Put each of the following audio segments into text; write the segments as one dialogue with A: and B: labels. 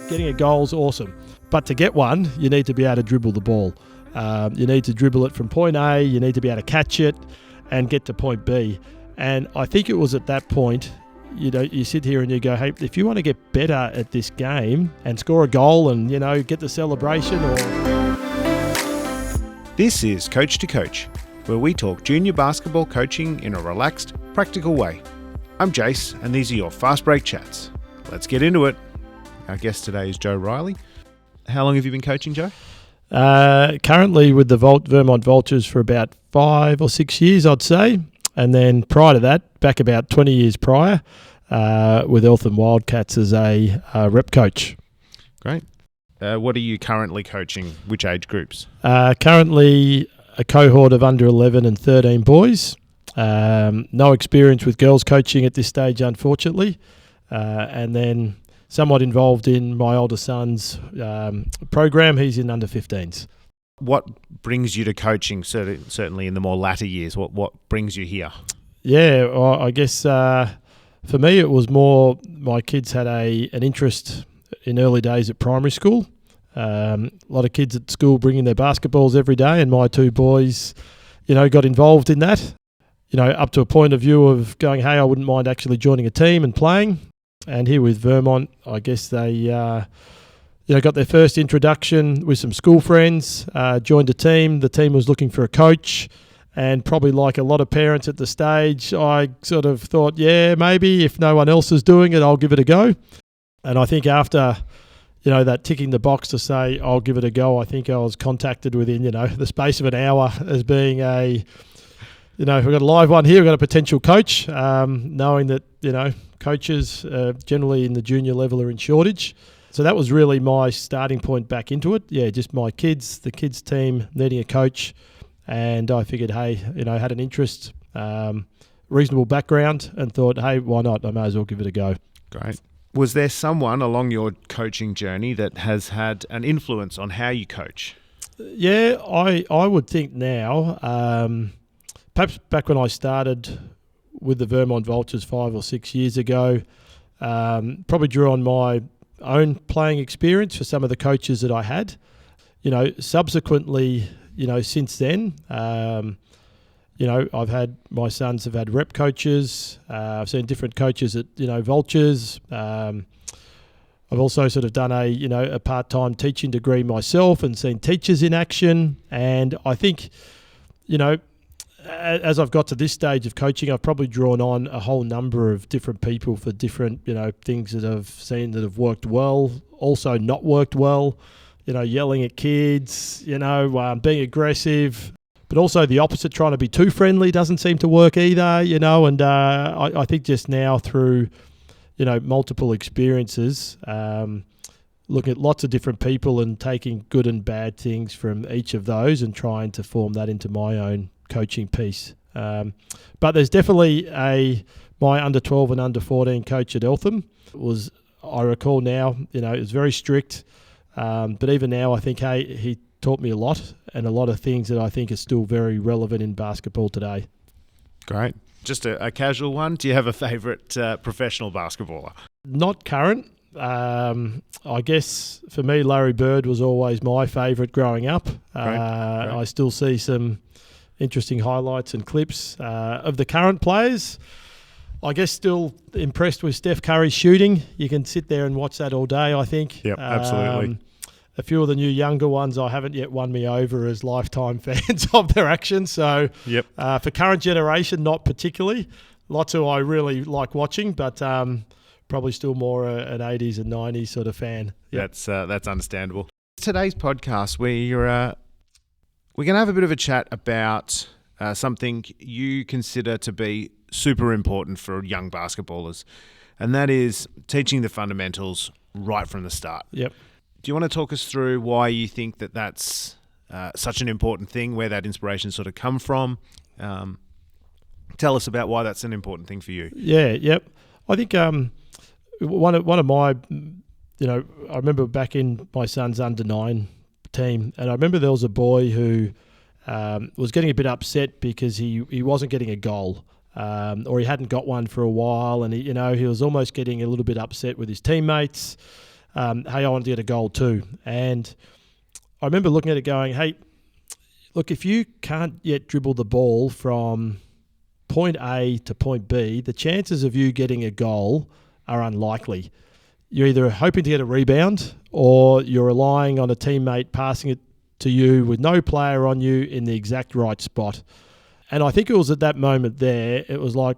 A: getting a goal's awesome. But to get one, you need to be able to dribble the ball. You need to dribble it from point A, you need to be able to catch it and get to point B. And I think it was at that point, you sit here and you go, hey, if you want to get better at this game and score a goal and, get the celebration or...
B: This is Coach to Coach, where we talk junior basketball coaching in a relaxed, practical way. I'm Jace, and these are your fast break chats. Let's get into it. Our guest today is Joe Reilly. How long have you been coaching, Joe?
A: Currently with the Vermont Vultures for about 5 or 6 years, I'd say. And then prior to that, back about 20 years prior, with Eltham Wildcats as a rep coach.
B: Great. What are you currently coaching? Which age groups?
A: Currently a cohort of under 11 and 13 boys. No experience with girls coaching at this stage, unfortunately. And then somewhat involved in my older son's program. He's in under 15s.
B: What brings you to coaching, certainly in the more latter years? What brings you here?
A: Yeah, well, I guess for me it was more my kids had an interest in early days at primary school. A lot of kids at school bringing their basketballs every day, and my two boys, got involved in that. Up to a point of view of going, hey, I wouldn't mind actually joining a team and playing. And here with Vermont, I guess they got their first introduction with some school friends, joined a team. The team was looking for a coach, and probably like a lot of parents at the stage, I sort of thought, yeah, maybe if no one else is doing it, I'll give it a go. And I think after, that ticking the box to say I'll give it a go, I think I was contacted within, the space of an hour as being we've got a live one here, we've got a potential coach, knowing that, coaches generally in the junior level are in shortage. So that was really my starting point back into it. Yeah, just the kids team needing a coach. And I figured, hey, I had an interest, reasonable background, and thought, hey, why not? I may as well give it a go.
B: Great. Was there someone along your coaching journey that has had an influence on how you coach?
A: Yeah, I would think now, perhaps back when I started with the Vermont Vultures 5 or 6 years ago, probably drew on my own playing experience for some of the coaches that I had. Subsequently, since then, my sons have had rep coaches. I've seen different coaches at, Vultures. I've also sort of done a part-time teaching degree myself and seen teachers in action. And I think, as I've got to this stage of coaching, I've probably drawn on a whole number of different people for different, things that I've seen that have worked well, also not worked well, yelling at kids, being aggressive, but also the opposite, trying to be too friendly doesn't seem to work either, and I think just now through, multiple experiences, looking at lots of different people and taking good and bad things from each of those and trying to form that into my own coaching piece. But there's definitely my under 12 and under 14 coach at Eltham was, I recall now, it was very strict. But even now, I think, hey, he taught me a lot and a lot of things that I think are still very relevant in basketball today.
B: Great. Just a casual one. Do you have a favourite professional basketballer?
A: Not current. I guess for me, Larry Bird was always my favourite growing up. Great. I still see some interesting highlights and clips of the current players. I guess still impressed with Steph Curry's shooting. You can sit there and watch that all day, I think.
B: Yep, absolutely.
A: A few of the new younger ones I haven't yet won me over as lifetime fans of their action. So
B: yep.
A: For current generation, not particularly. Lots who I really like watching, but probably still more an 80s and 90s sort of fan. Yep.
B: That's understandable. Today's podcast, we're going to have a bit of a chat about something you consider to be super important for young basketballers, and that is teaching the fundamentals right from the start.
A: Yep.
B: Do you want to talk us through why you think that that's such an important thing, where that inspiration sort of come from? Tell us about why that's an important thing for you.
A: Yeah, yep. I think one of my, I remember back in my son's under 9 team, and I remember there was a boy who was getting a bit upset because he wasn't getting a goal. Or he hadn't got one for a while, and he was almost getting a little bit upset with his teammates. hey, I want to get a goal too. And I remember looking at it going, hey, look, if you can't yet dribble the ball from point A to point B, the chances of you getting a goal are unlikely. You're either hoping to get a rebound or you're relying on a teammate passing it to you with no player on you in the exact right spot. And I think it was at that moment there, it was like,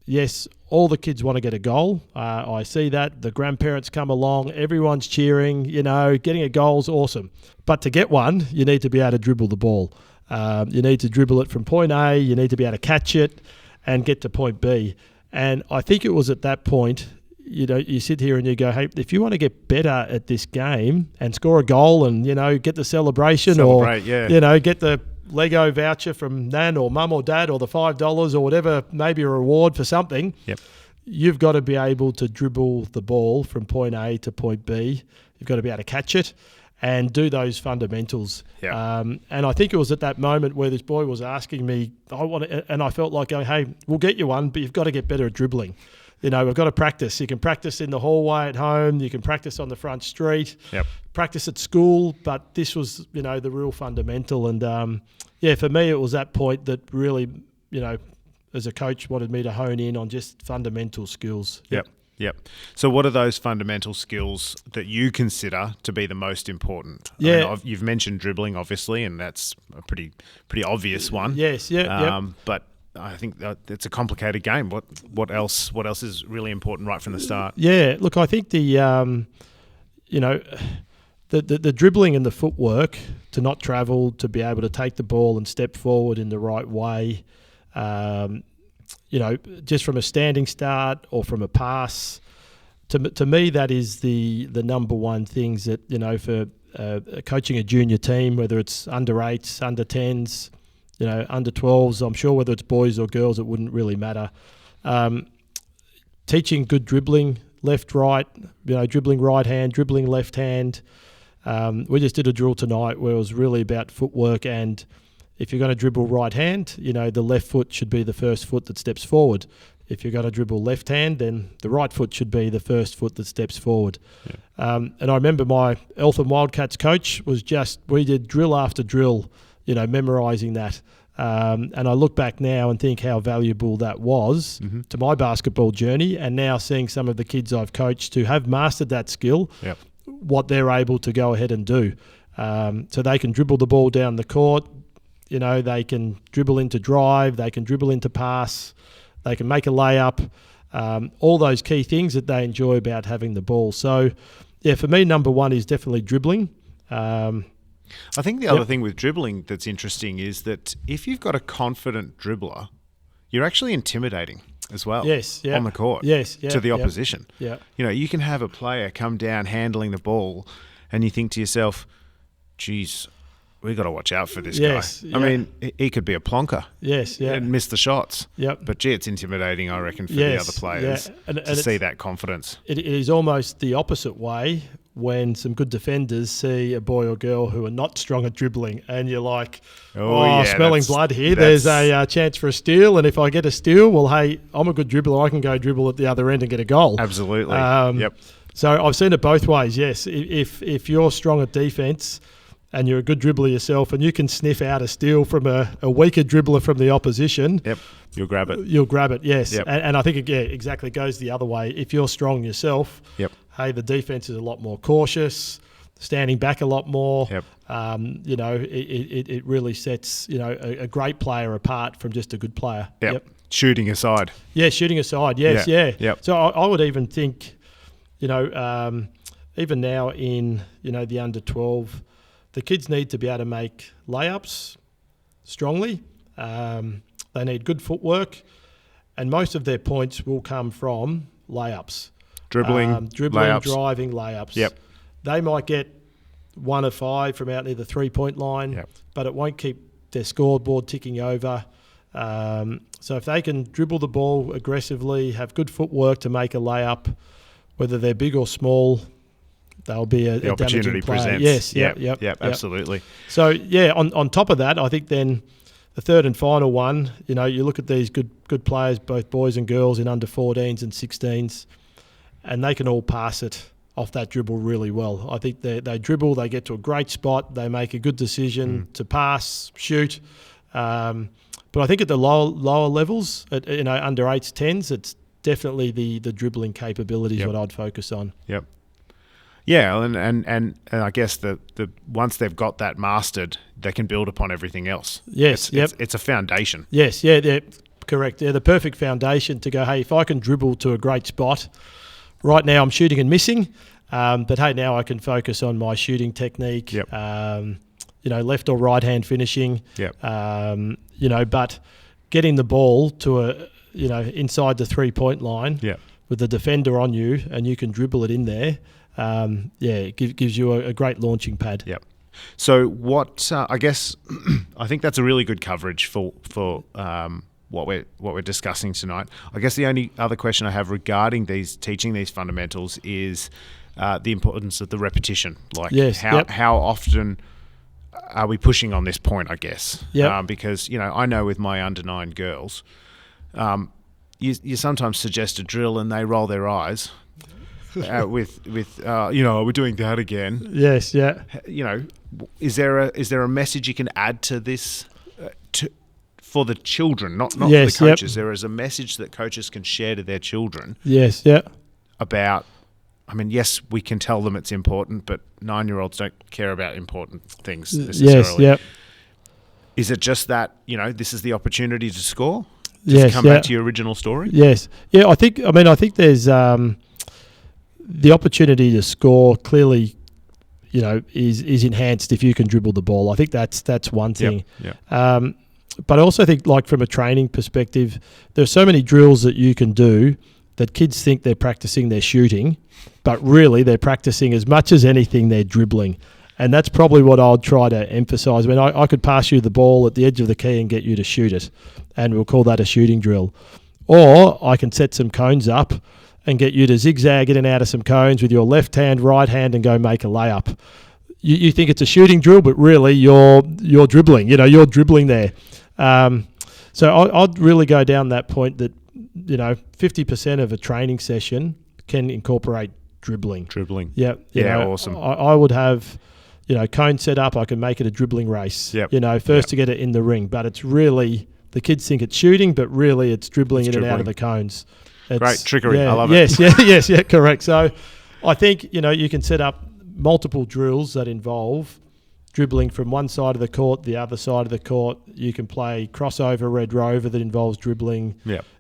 A: yes, all the kids want to get a goal. I see that. The grandparents come along, everyone's cheering, getting a goal's awesome. But to get one, you need to be able to dribble the ball. You need to dribble it from point A, you need to be able to catch it and get to point B. And I think it was at that point, you sit here and you go, hey, if you want to get better at this game and score a goal and, get the celebration get the Lego voucher from Nan or Mum or Dad or the $5 or whatever, maybe a reward for something, you've got to be able to dribble the ball from point A to point B. You've got to be able to catch it and do those fundamentals. And I think it was at that moment where this boy was asking me, and I felt like, hey, we'll get you one, but you've got to get better at dribbling. We've got to practice. You can practice in the hallway at home. You can practice on the front street. Practice at school. But this was, the real fundamental. And, for me, it was that point that really, as a coach, wanted me to hone in on just fundamental skills.
B: Yep. So what are those fundamental skills that you consider to be the most important? You've mentioned dribbling, obviously, and that's a pretty obvious one.
A: Yes,
B: but I think it's a complicated game. What else is really important right from the start?
A: Yeah, look, I think the dribbling and the footwork, to not travel, to be able to take the ball and step forward in the right way, just from a standing start or from a pass, to me that is the number one things that, for coaching a junior team, whether it's under 8s, under 10s, under 12s, I'm sure whether it's boys or girls, it wouldn't really matter. Teaching good dribbling, left, right, dribbling right hand, dribbling left hand. We just did a drill tonight where it was really about footwork, and if you're going to dribble right hand, the left foot should be the first foot that steps forward. If you're going to dribble left hand, then the right foot should be the first foot that steps forward. And I remember my Eltham Wildcats coach we did drill after drill, memorising that. And I look back now and think how valuable that was to my basketball journey, and now seeing some of the kids I've coached who have mastered that skill, what they're able to go ahead and do. So they can dribble the ball down the court, they can dribble into drive, they can dribble into pass, they can make a layup, all those key things that they enjoy about having the ball. So, for me, number one is definitely dribbling.
B: I think the other thing with dribbling that's interesting is that if you've got a confident dribbler, you're actually intimidating as well on the court to the opposition. You can have a player come down handling the ball and you think to yourself, geez, we got to watch out for this guy. I mean, he could be a plonker. And miss the shots. But gee, it's intimidating, I reckon, for the other players to see that confidence.
A: It is almost the opposite way when some good defenders see a boy or girl who are not strong at dribbling, and you're like, smelling blood here. There's a chance for a steal, and if I get a steal, well, hey, I'm a good dribbler. I can go dribble at the other end and get a goal.
B: Absolutely.
A: So I've seen it both ways. Yes, if you're strong at defense and you're a good dribbler yourself, and you can sniff out a steal from a weaker dribbler from the opposition,
B: you'll grab it.
A: Yes. And I think exactly goes the other way. If you're strong yourself, hey, the defense is a lot more cautious, standing back a lot more. It really sets a great player apart from just a good player.
B: Shooting aside.
A: Shooting aside. Yes. So I would even think, even now in the under 12. The kids need to be able to make layups strongly. They need good footwork, and most of their points will come from layups.
B: Dribbling, layups.
A: Driving, layups. They might get 1 of 5 from out near the 3-point line, but it won't keep their scoreboard ticking over. So if they can dribble the ball aggressively, have good footwork to make a layup, whether they're big or small, they'll be a
B: opportunity presents.
A: Yes,
B: absolutely.
A: So on top of that, I think then the third and final one, you look at these good players, both boys and girls in under 14s and 16s, and they can all pass it off that dribble really well. I think they dribble, they get to a great spot, they make a good decision to pass, shoot. But I think at the lower levels, under 8s, 10s, it's definitely the dribbling capability is what I'd focus on.
B: Yep. Yeah, and I guess the once they've got that mastered, they can build upon everything else.
A: Yes,
B: it's a foundation.
A: Yes, yeah, correct. They're the perfect foundation to go, hey, if I can dribble to a great spot, right now I'm shooting and missing, but hey, now I can focus on my shooting technique, left or right hand finishing, but getting the ball to inside the 3-point line with the defender on you, and you can dribble it in there. It gives you a great launching pad.
B: Yep. So what I guess I think that's a really good coverage for what we're discussing tonight. I guess the only other question I have regarding teaching these fundamentals is the importance of the repetition. Like how often are we pushing on this point? I guess because I know with my under 9 girls, you sometimes suggest a drill and they roll their eyes. With we're doing that again.
A: Yes, yeah.
B: Is there a message you can add to this for the children, not for the coaches? There is a message that coaches can share to their children.
A: Yes, yeah.
B: About, yes, we can tell them it's important, but 9-year-olds don't care about important things necessarily.
A: Yes, yeah.
B: Is it just that this is the opportunity to score? Just come back to your original story.
A: Yes, yeah. I think there's. The opportunity to score clearly, is enhanced if you can dribble the ball. I think that's one thing.
B: Yep.
A: But I also think, like from a training perspective, there's so many drills that you can do that kids think they're practicing their shooting, but really they're practicing as much as anything they're dribbling. And that's probably what I'll try to emphasise. I could pass you the ball at the edge of the key and get you to shoot it, and we'll call that a shooting drill. Or I can set some cones up and get you to zigzag in and out of some cones with your left hand, right hand, and go make a layup. You think it's a shooting drill, but really you're dribbling. You're dribbling there. So I'd really go down that point that 50% of a training session can incorporate dribbling. Yeah.
B: Awesome.
A: I would have cone set up. I can make it a dribbling race. To get it in the ring, but it's really the kids think it's shooting, but really it's dribbling in and out of the cones.
B: Great trickery. I love it.
A: Yes, correct. So I think, you can set up multiple drills that involve dribbling from one side of the court, the other side of the court. You can play crossover, Red Rover that involves dribbling.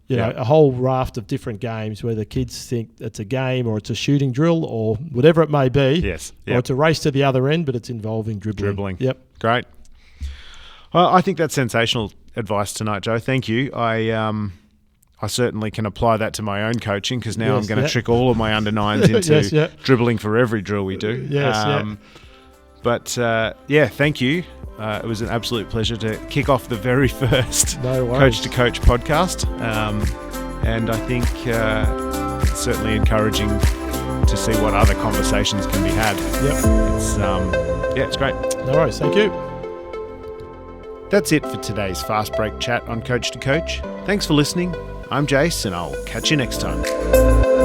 A: A whole raft of different games where the kids think it's a game or it's a shooting drill or whatever it may be.
B: Yes.
A: Or it's a race to the other end, but it's involving dribbling. Yep.
B: Great. Well, I think that's sensational advice tonight, Joe. Thank you. I certainly can apply that to my own coaching because now I'm going to trick all of my under 9s into dribbling for every drill we do. But thank you. It was an absolute pleasure to kick off the very first Coach to Coach podcast. And I think it's certainly encouraging to see what other conversations can be had. It's great.
A: No worries. Thank you.
B: That's it for today's Fast Break chat on Coach to Coach. Thanks for listening. I'm Jace, and I'll catch you next time.